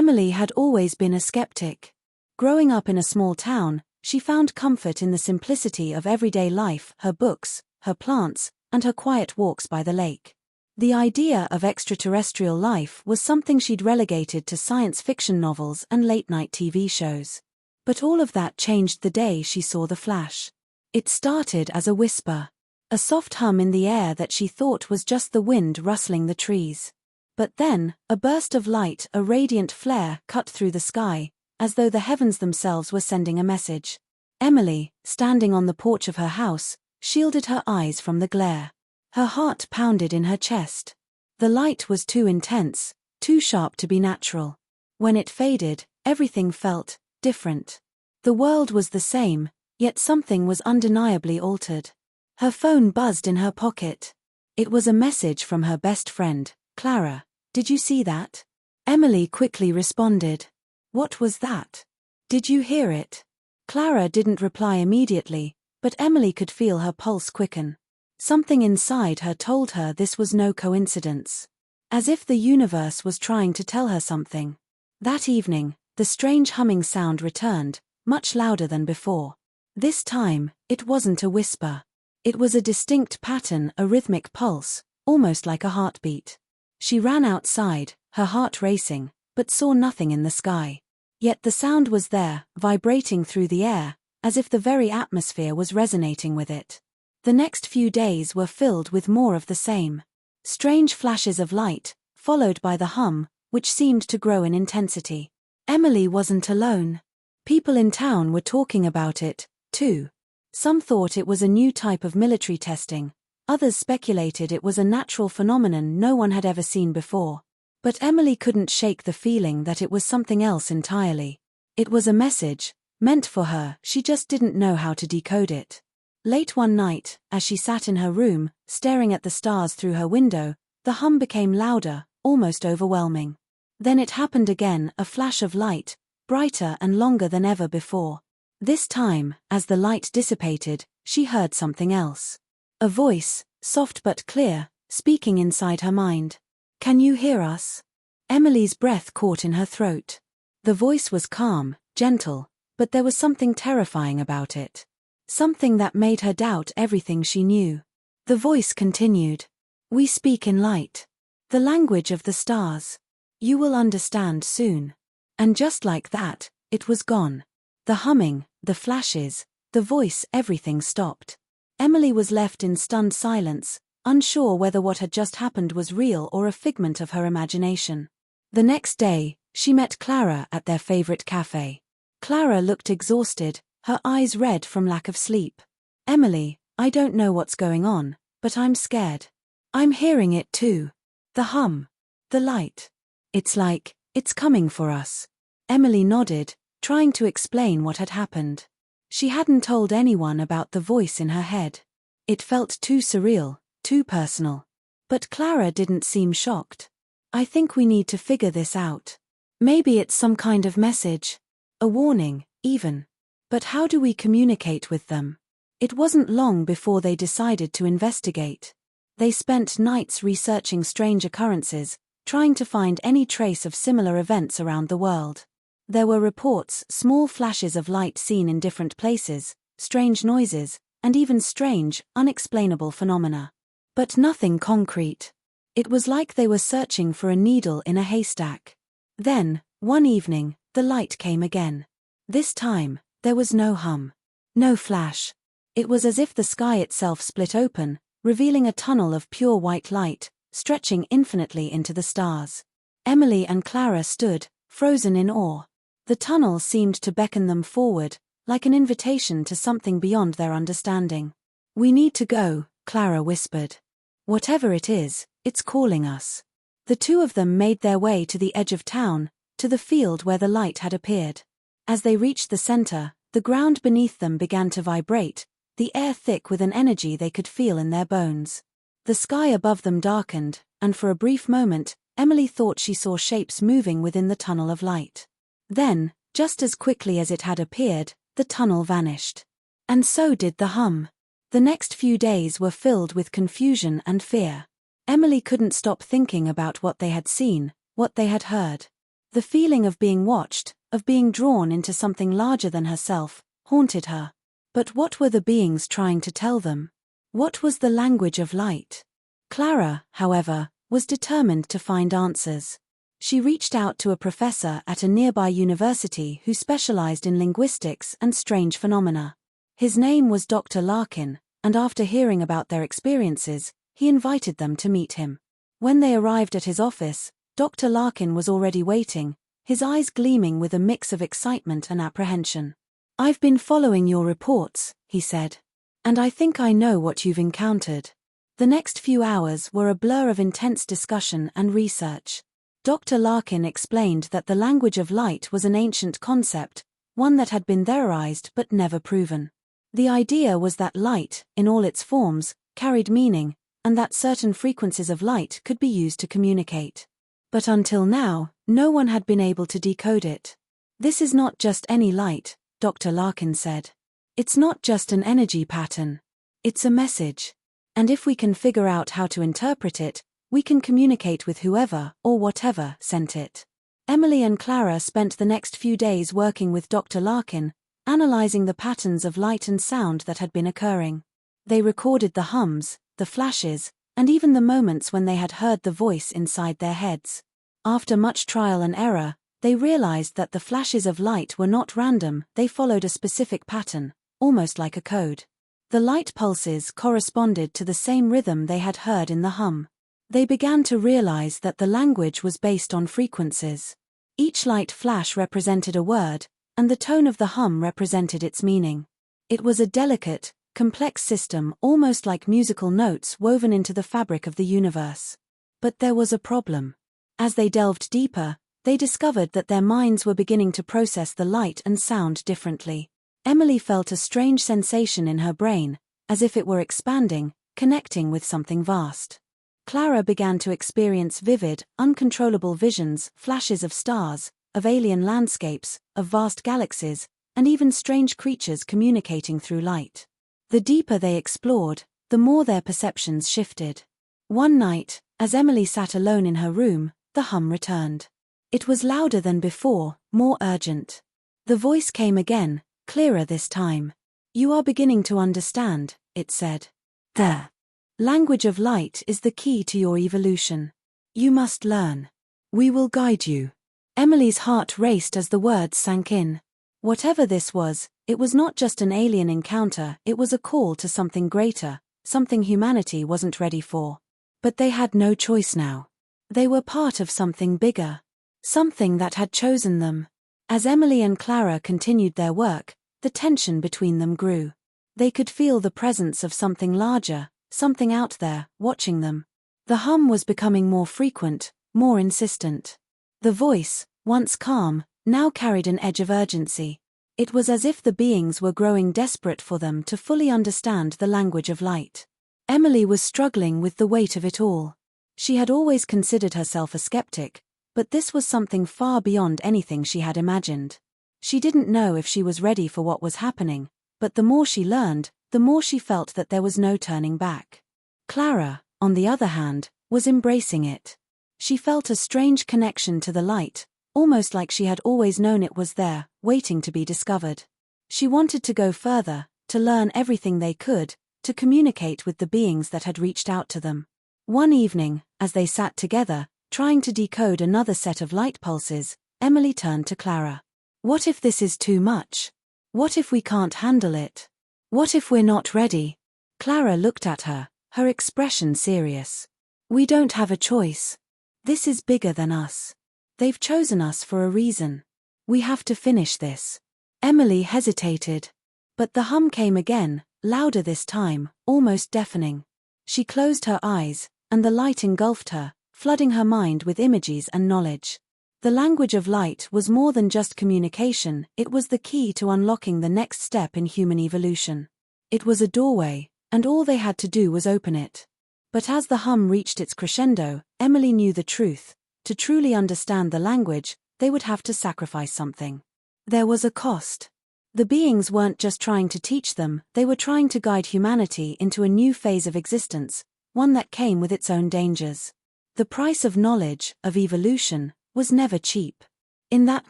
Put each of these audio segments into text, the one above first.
Emily had always been a skeptic. Growing up in a small town, she found comfort in the simplicity of everyday life, her books, her plants, and her quiet walks by the lake. The idea of extraterrestrial life was something she'd relegated to science fiction novels and late-night TV shows. But all of that changed the day she saw the flash. It started as a whisper, a soft hum in the air that she thought was just the wind rustling the trees. But then, a burst of light, a radiant flare, cut through the sky, as though the heavens themselves were sending a message. Emily, standing on the porch of her house, shielded her eyes from the glare. Her heart pounded in her chest. The light was too intense, too sharp to be natural. When it faded, everything felt different. The world was the same, yet something was undeniably altered. Her phone buzzed in her pocket. It was a message from her best friend, Clara. "Did you see that?" Emily quickly responded. "What was that? Did you hear it?" Clara didn't reply immediately, but Emily could feel her pulse quicken. Something inside her told her this was no coincidence. As if the universe was trying to tell her something. That evening, the strange humming sound returned, much louder than before. This time, it wasn't a whisper. It was a distinct pattern, a rhythmic pulse, almost like a heartbeat. She ran outside, her heart racing, but saw nothing in the sky. Yet the sound was there, vibrating through the air, as if the very atmosphere was resonating with it. The next few days were filled with more of the same. Strange flashes of light, followed by the hum, which seemed to grow in intensity. Emily wasn't alone. People in town were talking about it, too. Some thought it was a new type of military testing, others speculated it was a natural phenomenon no one had ever seen before. But Emily couldn't shake the feeling that it was something else entirely. It was a message, meant for her, she just didn't know how to decode it. Late one night, as she sat in her room, staring at the stars through her window, the hum became louder, almost overwhelming. Then it happened again, a flash of light, brighter and longer than ever before. This time, as the light dissipated, she heard something else. A voice, soft but clear, speaking inside her mind. "Can you hear us?" Emily's breath caught in her throat. The voice was calm, gentle, but there was something terrifying about it. Something that made her doubt everything she knew. The voice continued. "We speak in light. The language of the stars. You will understand soon." And just like that, it was gone. The humming, the flashes, the voice, everything stopped. Emily was left in stunned silence, unsure whether what had just happened was real or a figment of her imagination. The next day, she met Clara at their favorite cafe. Clara looked exhausted, her eyes red from lack of sleep. "Emily, I don't know what's going on, but I'm scared. I'm hearing it too. The hum. The light. It's like, it's coming for us." Emily nodded, trying to explain what had happened. She hadn't told anyone about the voice in her head. It felt too surreal, too personal. But Clara didn't seem shocked. "I think we need to figure this out. Maybe it's some kind of message. A warning, even. But how do we communicate with them?" It wasn't long before they decided to investigate. They spent nights researching strange occurrences, trying to find any trace of similar events around the world. There were reports, small flashes of light seen in different places, strange noises, and even strange, unexplainable phenomena. But nothing concrete. It was like they were searching for a needle in a haystack. Then, one evening, the light came again. This time, there was no hum. No flash. It was as if the sky itself split open, revealing a tunnel of pure white light, stretching infinitely into the stars. Emily and Clara stood, frozen in awe. The tunnel seemed to beckon them forward, like an invitation to something beyond their understanding. "We need to go," Clara whispered. "Whatever it is, it's calling us." The two of them made their way to the edge of town, to the field where the light had appeared. As they reached the center, the ground beneath them began to vibrate, the air thick with an energy they could feel in their bones. The sky above them darkened, and for a brief moment, Emily thought she saw shapes moving within the tunnel of light. Then, just as quickly as it had appeared, the tunnel vanished. And so did the hum. The next few days were filled with confusion and fear. Emily couldn't stop thinking about what they had seen, what they had heard. The feeling of being watched, of being drawn into something larger than herself, haunted her. But what were the beings trying to tell them? What was the language of light? Clara, however, was determined to find answers. She reached out to a professor at a nearby university who specialized in linguistics and strange phenomena. His name was Dr. Larkin, and after hearing about their experiences, he invited them to meet him. When they arrived at his office, Dr. Larkin was already waiting, his eyes gleaming with a mix of excitement and apprehension. "I've been following your reports," he said. "And I think I know what you've encountered." The next few hours were a blur of intense discussion and research. Dr. Larkin explained that the language of light was an ancient concept, one that had been theorized but never proven. The idea was that light, in all its forms, carried meaning, and that certain frequencies of light could be used to communicate. But until now, no one had been able to decode it. "This is not just any light," Dr. Larkin said. "It's not just an energy pattern. It's a message. And if we can figure out how to interpret it, we can communicate with whoever or whatever sent it." Emily and Clara spent the next few days working with Dr. Larkin, analyzing the patterns of light and sound that had been occurring. They recorded the hums, the flashes, and even the moments when they had heard the voice inside their heads. After much trial and error, they realized that the flashes of light were not random, they followed a specific pattern, almost like a code. The light pulses corresponded to the same rhythm they had heard in the hum. They began to realize that the language was based on frequencies. Each light flash represented a word, and the tone of the hum represented its meaning. It was a delicate, complex system, almost like musical notes woven into the fabric of the universe. But there was a problem. As they delved deeper, they discovered that their minds were beginning to process the light and sound differently. Emily felt a strange sensation in her brain, as if it were expanding, connecting with something vast. Clara began to experience vivid, uncontrollable visions, flashes of stars, of alien landscapes, of vast galaxies, and even strange creatures communicating through light. The deeper they explored, the more their perceptions shifted. One night, as Emily sat alone in her room, the hum returned. It was louder than before, more urgent. The voice came again, clearer this time. "You are beginning to understand," it said. "The language of light is the key to your evolution. You must learn. We will guide you." Emily's heart raced as the words sank in. Whatever this was, it was not just an alien encounter, it was a call to something greater, something humanity wasn't ready for. But they had no choice now. They were part of something bigger. Something that had chosen them. As Emily and Clara continued their work, the tension between them grew. They could feel the presence of something larger, something out there, watching them. The hum was becoming more frequent, more insistent. The voice, once calm, now carried an edge of urgency. It was as if the beings were growing desperate for them to fully understand the language of light. Emily was struggling with the weight of it all. She had always considered herself a skeptic, but this was something far beyond anything she had imagined. She didn't know if she was ready for what was happening, but the more she learned, the more she felt that there was no turning back. Clara, on the other hand, was embracing it. She felt a strange connection to the light, almost like she had always known it was there, waiting to be discovered. She wanted to go further, to learn everything they could, to communicate with the beings that had reached out to them. One evening, as they sat together, trying to decode another set of light pulses, Emily turned to Clara. "What if this is too much? What if we can't handle it? What if we're not ready?" Clara looked at her, her expression serious. "We don't have a choice. This is bigger than us. They've chosen us for a reason. We have to finish this." Emily hesitated. But the hum came again, louder this time, almost deafening. She closed her eyes, and the light engulfed her, flooding her mind with images and knowledge. The language of light was more than just communication, it was the key to unlocking the next step in human evolution. It was a doorway, and all they had to do was open it. But as the hum reached its crescendo, Emily knew the truth. To truly understand the language, they would have to sacrifice something. There was a cost. The beings weren't just trying to teach them, they were trying to guide humanity into a new phase of existence, one that came with its own dangers. The price of knowledge, of evolution, was never cheap. In that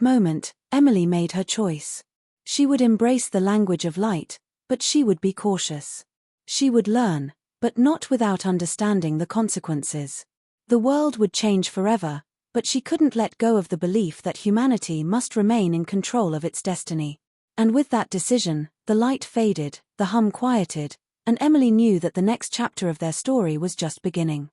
moment, Emily made her choice. She would embrace the language of light, but she would be cautious. She would learn, but not without understanding the consequences. The world would change forever, but she couldn't let go of the belief that humanity must remain in control of its destiny. And with that decision, the light faded, the hum quieted, and Emily knew that the next chapter of their story was just beginning.